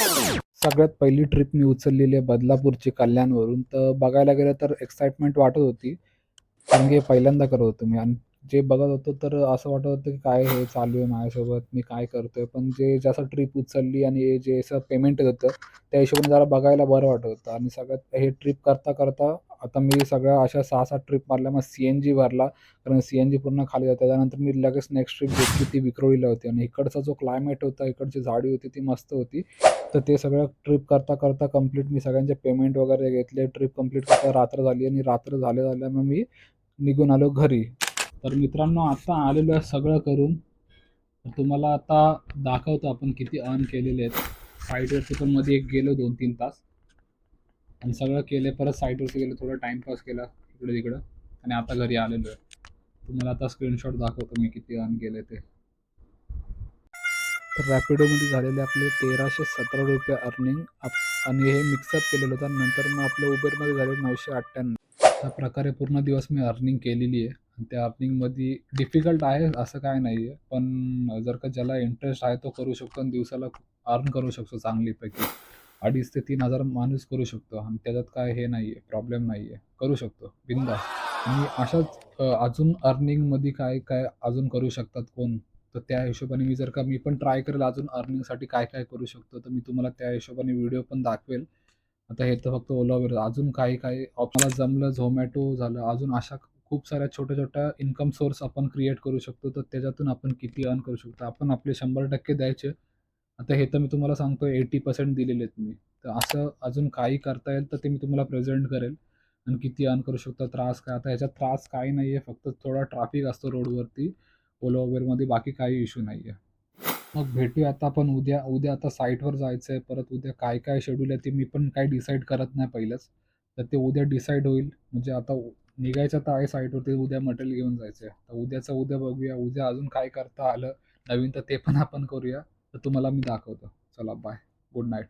सगळ्यात पहिली ट्रिप मी उचललेली आहे बदलापूरची कल्याणवरून. तर बघायला गेलं तर एक्साइटमेंट वाटत होती. कारण की हे पहिल्यांदा करत होतो मी आणि जे बघत होतो तर असं वाटत होतं की काय हे चालू आहे माझ्यासोबत, मी काय करतोय? पण जे जसं ट्रिप उचलली आणि हे जे असं पेमेंट येत होतं, त्या हिशोबाने जरा बघायला बरं वाटत होतं आणि सगळ्यात हे ट्रिप करता आता मी सगळ्या अशा 6-7 ट्रिप मारल्या. मग सी-एन-जी भरला, कारण सी-एन-जी पूर्ण खाली जातं. त्याच्यानंतर मी लगेच नेक्स्ट ट्रिप घेतली ती विक्रोळीला होती आणि इकडचा जो क्लायमेट होता, इकडची झाडी होती ती मस्त होती. तर ते सगळं ट्रिप करता कंप्लीट मी सगळ्यांचे पेमेंट वगैरे घेतले. ट्रिप कंप्लीट करता रात्र झाली आणि रात्र झाल्या मग मी निघून आलो घरी. तर मित्रांनो आता आलेलो आहे सगळं करून. तर तुम्हाला आता दाखवतो आपण किती अर्न केलेले आहेत. साईटवरती पण मध्ये एक गेलो 2-3 तास आणि सगळं केले. परत साईटवरती गेलो, थोडा टाईमपास केला इकडं-तिकडं आणि आता घरी आलेलो आहे. तुम्हाला आता स्क्रीनशॉट दाखवतो मी किती अर्न केले ते. तर रॅपिडोमध्ये झालेले आपले ₹1317 अर्निंग आणि हे मिक्सअप केलेलं होतं. नंतर मग आपल्या उबेरमध्ये झाले 998. अशा प्रकारे पूर्ण दिवस मी अर्निंग केलेली आहे आणि त्या अर्निंगमध्ये डिफिकल्ट आहे असं काय नाही आहे. पण जर का ज्याला इंटरेस्ट आहे तो करू शकतो आणि दिवसाला अर्न करू शकतो चांगलीपैकी. 2,500 ते 3,000 माणूस करू शकतो आणि त्याच्यात काय हे नाही आहे, प्रॉब्लेम नाही आहे. करू शकतो बिनधास्त. आणि अशाच अजून अर्निंगमध्ये काय अजून करू शकतात कोण? तर त्या हिशोबाने मी पण ट्राय करेल अजून अर्निंगसाठी काय करू शकतो. तर मी तुम्हाला त्या हिशोबाने व्हिडिओ पण दाखवेल. आता हे तर फक्त ओलावर अजून काही आपल्याला जमलं Zomato झालं, अजून अशा खूप साऱ्या छोट्या-छोट्या इन्कम सोर्स आपण क्रिएट करू शकतो. तर त्याच्यातून आपण किती अर्न करू शकतो. आपण आपले 100% द्यायचे. आता हे तर मी तुम्हाला सांगतोय 80% दिलेले आहेत मी. तर असं अजून काही करता येईल तर ते मी तुम्हाला प्रेझेंट करेल आणि किती अर्न करू शकतो. त्रास काय? आता ह्याच्यात त्रास काही नाहीये. फक्त थोडा ट्रॅफिक असतो रोडवरती. ओला Uberमध्ये बाकी काही इश्यू नाहीये. मग भेटूया आता आपण उद्या. उद्या आता साईटवर जायचंय. परत उद्या काय शेड्यूल आहे ते मी पण काही डिसाईड करत नाही पहिलंच. तर ते उद्या डिसाईड होईल. म्हणजे आता निघायचं तर आहे साईटवरती. उद्या मटेरियल घेऊन जायचंय. तर उद्याचं उद्या बघूया. उद्या अजून काय करता आलं नवीन तर ते पण आपण करूया. तर तुम्हाला मी दाखवतो. चला बाय. Good night.